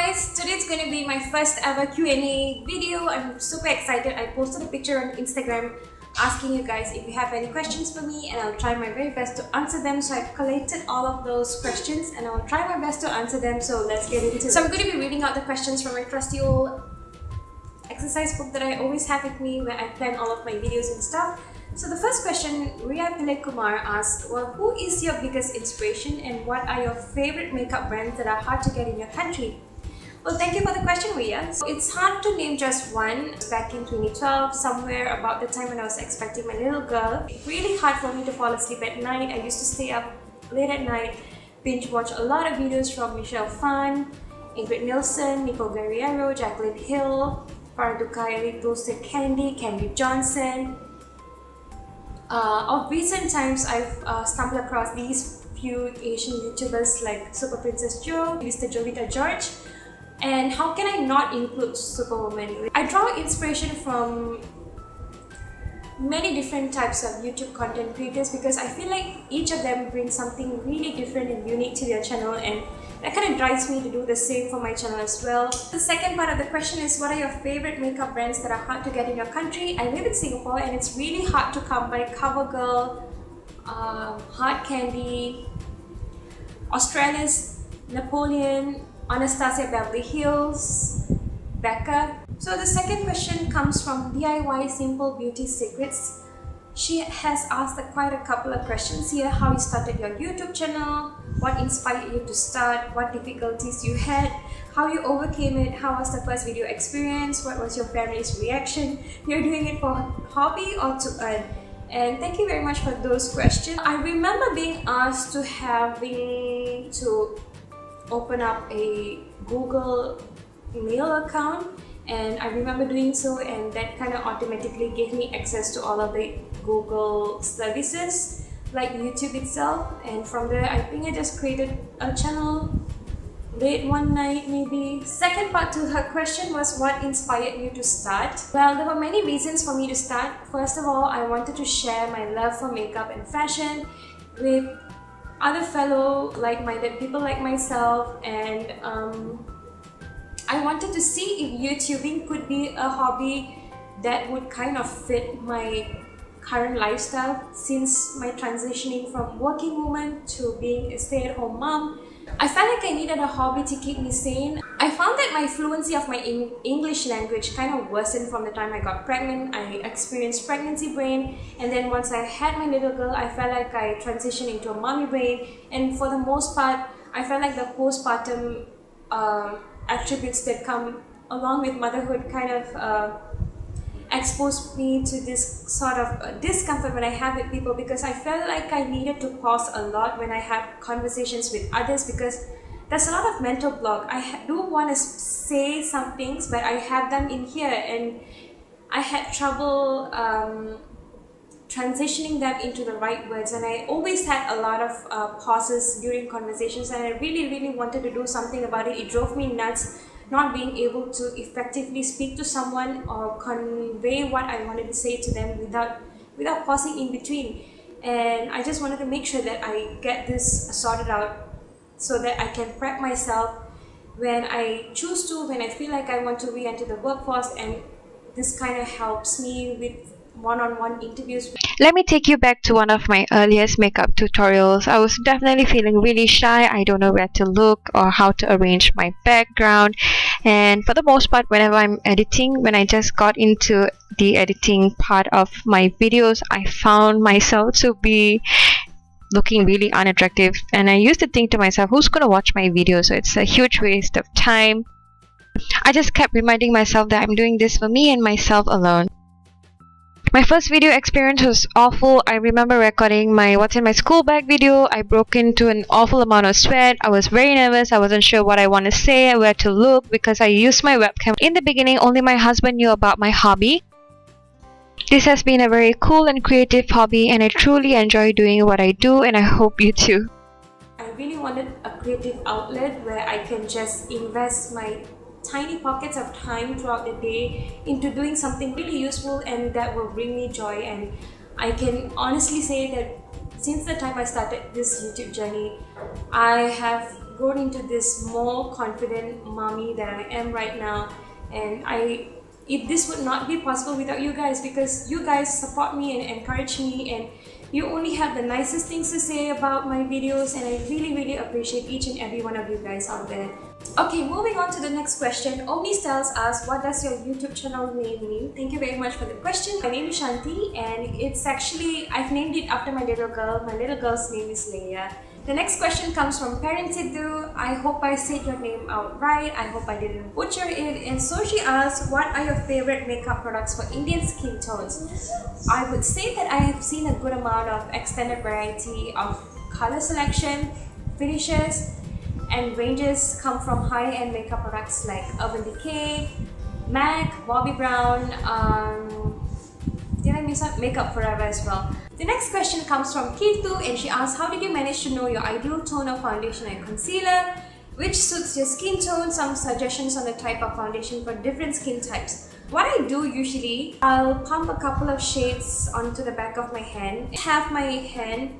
guys, today's going to be my first ever Q&A video. I'm super excited. I posted a picture on Instagram asking you guys if you have any questions for me, and I'll try my very best to answer them. So I've collected all of those questions and I'll try my best to answer them. So let's get into it. So I'm going to be reading out the questions from my trusty old exercise book that I always have with me where I plan all of my videos and stuff. So the first question, Ria Pillai Kumar asked, well, who is your biggest inspiration and what are your favorite makeup brands that are hard to get in your country? Well, thank you for the question, Ria. So it's hard to name just one. Back in 2012, somewhere about the time when I was expecting my little girl, it's really hard for me to fall asleep at night. I used to stay up late at night, binge watch a lot of videos from Michelle Phan, Ingrid Nilsson, Nicole Guerriero, Jacqueline Hill, Farah Dukai, Roasted Candy, Candy Johnson. Of recent times, I've stumbled across these few Asian YouTubers like Super Princess Jo, Mr. Jovita George, and how can I not include Superwoman? I draw inspiration from many different types of YouTube content creators because I feel like each of them brings something really different and unique to their channel, and that kind of drives me to do the same for my channel as well. The second part of the question is, what are your favorite makeup brands that are hard to get in your country? I live in Singapore and it's really hard to come by CoverGirl, Hard Candy, Australia's Napoleon, Anastasia Beverly Hills, Becca. So the second question comes from DIY Simple Beauty Secrets. She has asked quite a couple of questions here. How you started your YouTube channel, what inspired you to start, what difficulties you had, how you overcame it, how was the first video experience, what was your family's reaction, you're doing it for hobby or to earn. And thank you very much for those questions. I remember being asked to open up a Google mail account, and I remember doing so, and that kind of automatically gave me access to all of the Google services like YouTube itself. And from there, I think I just created a channel late one night maybe. Second part to her question was, what inspired you to start? Well, there were many reasons for me to start. First of all, I wanted to share my love for makeup and fashion with other fellow like-minded people like myself, and I wanted to see if YouTubing could be a hobby that would kind of fit my current lifestyle since my transitioning from working woman to being a stay-at-home mom. I felt like I needed a hobby to keep me sane. I found that my fluency of my English language kind of worsened from the time I got pregnant. I experienced pregnancy brain, and then once I had my little girl, I felt like I transitioned into a mommy brain, and for the most part, I felt like the postpartum attributes that come along with motherhood kind of exposed me to this sort of discomfort when I have with people, because I felt like I needed to pause a lot when I have conversations with others, because there's a lot of mental block. I do want to say some things, but I have them in here, and I had trouble transitioning them into the right words, and I always had a lot of pauses during conversations, and I really wanted to do something about it. It drove me nuts not being able to effectively speak to someone or convey what I wanted to say to them without pausing in between. And I just wanted to make sure that I get this sorted out so that I can prep myself when I choose to, when I feel like I want to re-enter the workforce, and this kind of helps me with one-on-one interviews. Let me take you back to one of my earliest makeup tutorials. I was definitely feeling really shy. I don't know where to look or how to arrange my background. And for the most part, whenever I'm editing, when I just got into the editing part of my videos, I found myself to be looking really unattractive. And I used to think to myself, who's going to watch my videos? So it's a huge waste of time. I just kept reminding myself that I'm doing this for me and myself alone. My first video experience was awful. I remember recording my what's in my school bag video. I broke into an awful amount of sweat. I was very nervous. I wasn't sure what I want to say and where to look because I used my webcam. In the beginning, only my husband knew about my hobby. This has been a very cool and creative hobby, and I truly enjoy doing what I do, and I hope you too. I really wanted a creative outlet where I can just invest my tiny pockets of time throughout the day into doing something really useful and that will bring me joy. And I can honestly say that since the time I started this YouTube journey, I have grown into this more confident mommy that I am right now. And this would not be possible without you guys, because you guys support me and encourage me, and you only have the nicest things to say about my videos, and I really appreciate each and every one of you guys out there. Okay, moving on to the next question. Omnis tells us, what does your YouTube channel name mean? Thank you very much for the question. My name is Shanti, and it's actually, I've named it after my little girl. My little girl's name is Leia. The next question comes from Parent Sidhu. I hope I said your name out right. I hope I didn't butcher it. And so she asks, what are your favorite makeup products for Indian skin tones? I would say that I have seen a good amount of extended variety of color selection, finishes, and ranges come from high-end makeup products like Urban Decay, MAC, Bobbi Brown, did I miss out? Makeup Forever as well. The next question comes from Kirtu, and she asks, how did you manage to know your ideal tone of foundation and concealer? Which suits your skin tone? Some suggestions on the type of foundation for different skin types. What I do usually, I'll pump a couple of shades onto the back of my hand, have my hand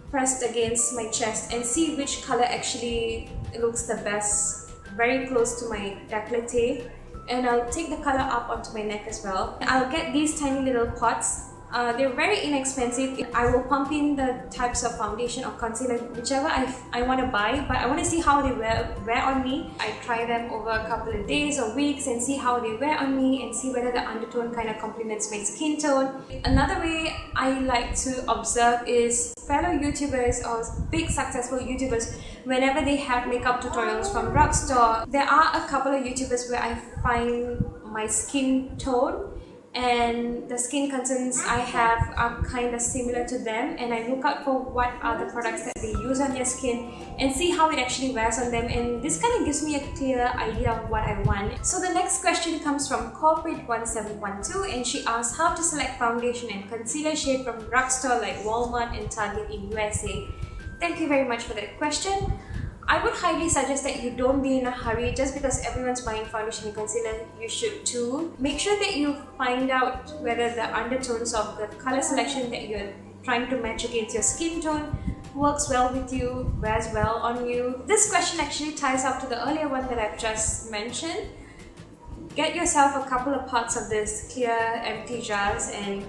pressed against my chest and see which color actually looks the best, very close to my décolleté. And I'll take the color up onto my neck as well. I'll get these tiny little pots. They're very inexpensive. I will pump in the types of foundation or concealer, whichever I want to buy, but I want to see how they wear on me. I try them over a couple of days or weeks and see how they wear on me and see whether the undertone kind of complements my skin tone. Another way I like to observe is fellow YouTubers or big successful YouTubers. Whenever they have makeup tutorials from drugstore, there are a couple of YouTubers where I find my skin tone and the skin concerns I have are kind of similar to them, and I look out for what are the products that they use on their skin and see how it actually wears on them, and this kind of gives me a clear idea of what I want. So the next question comes from Corporate1712, and she asks how to select foundation and concealer shade from drugstore like Walmart and Target in USA. Thank you very much for that question. I would highly suggest that you don't be in a hurry. Just because everyone's buying foundation and concealer, you should too. Make sure that you find out whether the undertones of the color selection that you're trying to match against your skin tone works well with you, wears well on you. This question actually ties up to the earlier one that I've just mentioned. Get yourself a couple of pots of this clear empty jars and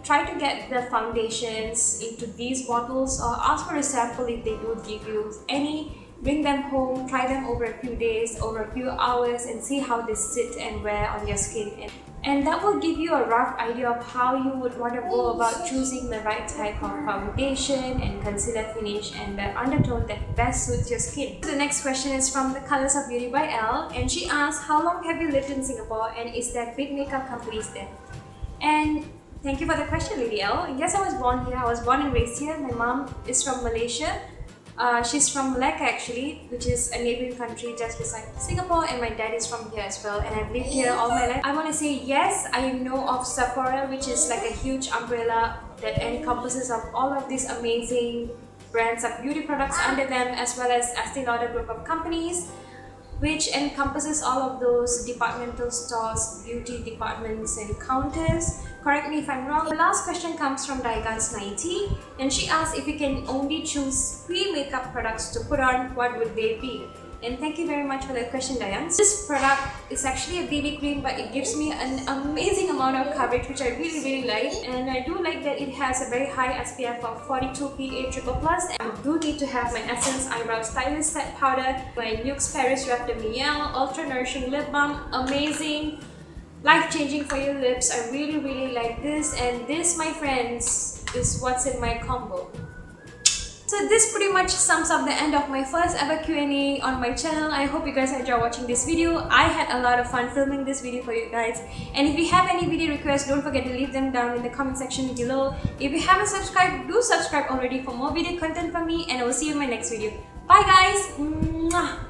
try to get the foundations into these bottles, or ask for a sample if they do give you any. Bring them home, try them over a few days, over a few hours, and see how they sit and wear on your skin. And that will give you a rough idea of how you would want to go about choosing the right type of foundation and concealer finish and the undertone that best suits your skin. The next question is from The Colors of Beauty by Elle, and she asks, how long have you lived in Singapore and is there big makeup companies there? And thank you for the question, Lady Elle. Yes, I was born here. I was born and raised here. My mom is from Malaysia. She's from Malacca actually, which is a neighboring country just beside Singapore, and my dad is from here as well, and I've lived here all my life. I want to say yes, I know of Sephora, which is like a huge umbrella that encompasses of all of these amazing brands of beauty products under them, as well as Estee Lauder group of companies, which encompasses all of those departmental stores, beauty departments and counters. Correct me if I'm wrong. The last question comes from Daigans90, and she asks, if you can only choose 3 makeup products to put on, what would they be? And thank you very much for that question, Diane. This product is actually a BB cream, but it gives me an amazing amount of coverage, which I really like. And I do like that it has a very high SPF of 42 PA++. And I do need to have my Essence Eyebrow Stylist Set Powder, my NYX Paris Ref de Miel Ultra Nourishing Lip Balm. Amazing, life-changing for your lips. I really like this. And this, my friends, is what's in my combo. So this pretty much sums up the end of my first ever Q&A on my channel. I hope you guys enjoyed watching this video. I had a lot of fun filming this video for you guys. And if you have any video requests, don't forget to leave them down in the comment section below. If you haven't subscribed, do subscribe already for more video content from me, and I will see you in my next video. Bye guys! Mwah!